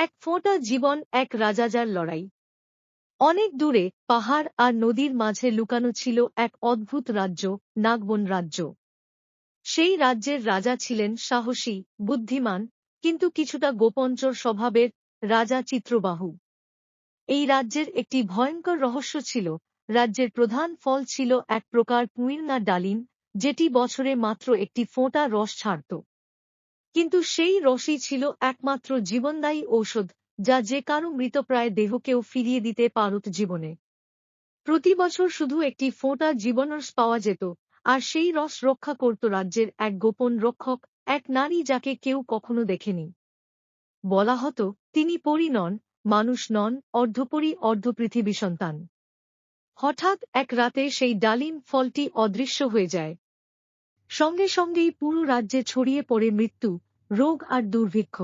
এক ফোঁটা জীবন, এক রাজার লড়াই। অনেক দূরে পাহাড় আর নদীর মাঝে লুকানো ছিল এক অদ্ভুত রাজ্য, নাগবন রাজ্য। সেই রাজ্যের রাজা ছিলেন সাহসী, বুদ্ধিমান, কিন্তু কিছুটা গোপঞ্চর স্বভাবের রাজা চিত্রবাহু। এই রাজ্যের একটি ভয়ঙ্কর রহস্য ছিল। রাজ্যের প্রধান ফল ছিল এক প্রকার পুইরনা ডালিম, যেটি বছরে মাত্র একটি ফোঁটা রস ছাড়ত। কিন্তু সেই রসই ছিল একমাত্র জীবনদায়ী ঔষধ, যা যে কারো মৃতপ্রায় দেহকেও ফিরিয়ে দিতে পারত জীবনে। প্রতি বছর শুধু একটি ফোঁটা জীবনরস পাওয়া যেত, আর সেই রস রক্ষা করত রাজ্যের এক গোপন রক্ষক, এক নারী যাকে কেউ কখনো দেখেনি। বলা হতো তিনি পরী নন, মানুষ নন, অর্ধপরী অর্ধপৃথিবী সন্তান। হঠাৎ এক রাতে সেই ডালিম ফলটি অদৃশ্য হয়ে যায়। সঙ্গে সঙ্গেই পুরো রাজ্যে ছড়িয়ে পড়ে মৃত্যু, রোগ আর দুর্ভিক্ষ।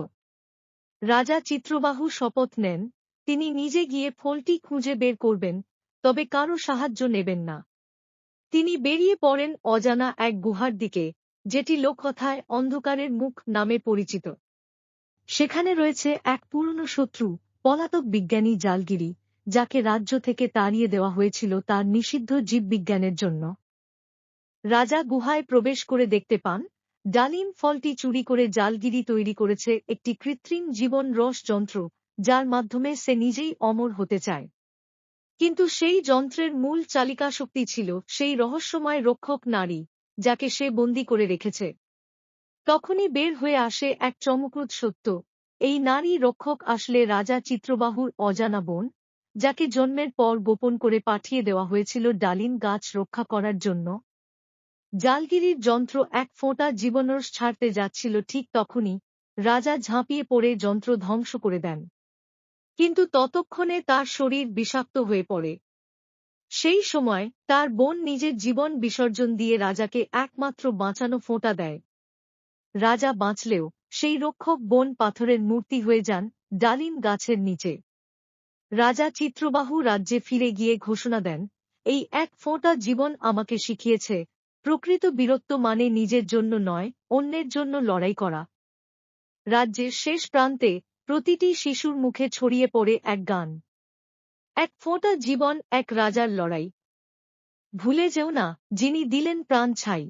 রাজা চিত্রবাহু শপথ নেন, তিনি নিজে গিয়ে ফলটি খুঁজে বের করবেন, তবে কারো সাহায্য নেবেন না। তিনি বেরিয়ে পড়েন অজানা এক গুহার দিকে, যেটি লোককথায় অন্ধকারের মুখ নামে পরিচিত। সেখানে রয়েছে এক পুরনো শত্রু, পলাতক বিজ্ঞানী জালগিরি, যাকে রাজ্য থেকে তাড়িয়ে দেওয়া হয়েছিল তার নিষিদ্ধ জীববিজ্ঞানের জন্য। রাজা গুহায় প্রবেশ করে দেখতে পান, ডালিম ফলটি চুরি করে জালগিরি তৈরি করেছে একটি কৃত্রিম জীবন রস যন্ত্র, যার মাধ্যমে সে নিজেই অমর হতে চায়। কিন্তু সেই যন্ত্রের মূল চালিকাশক্তি ছিল সেই রহস্যময় রক্ষক নারী, যাকে সে বন্দী করে রেখেছে। তখনই বের হয়ে আসে এক চমকপ্রদ সত্য, এই নারী রক্ষক আসলে রাজা চিত্রবাহুর অজানা বোন, যাকে জন্মের পর গোপন করে পাঠিয়ে দেওয়া হয়েছিল ডালিম গাছ রক্ষা করার জন্য। জালগিরির যন্ত্র এক ফোঁটা জীবনরস ছাড়তে যাচ্ছিল, ঠিক তখনই রাজা ঝাঁপিয়ে পড়ে যন্ত্র ধ্বংস করে দেন। কিন্তু ততক্ষণে তার শরীর বিষাক্ত হয়ে পড়ে। সেই সময় তার বোন নিজের জীবন বিসর্জন দিয়ে রাজাকে একমাত্র বাঁচানো ফোঁটা দেয়। রাজা বাঁচলেও সেই রক্ষক বোন পাথরের মূর্তি হয়ে যান ডালিম গাছের নিচে। রাজা চিত্রবাহু রাজ্যে ফিরে গিয়ে ঘোষণা দেন, এই এক ফোঁটা জীবন আমাকে শিখিয়েছে, প্রকৃত বীরত্ব মানে নিজের জন্য নয়, অন্যের জন্য লড়াই করা। রাজ্যের শেষ প্রান্তে প্রতিটি শিশুর মুখে ছড়িয়ে পড়ে এক গান, এক ফোঁটা জীবন, এক রাজার লড়াই। ভুলে যেও না, যিনি দিলেন প্রাণ ছাই।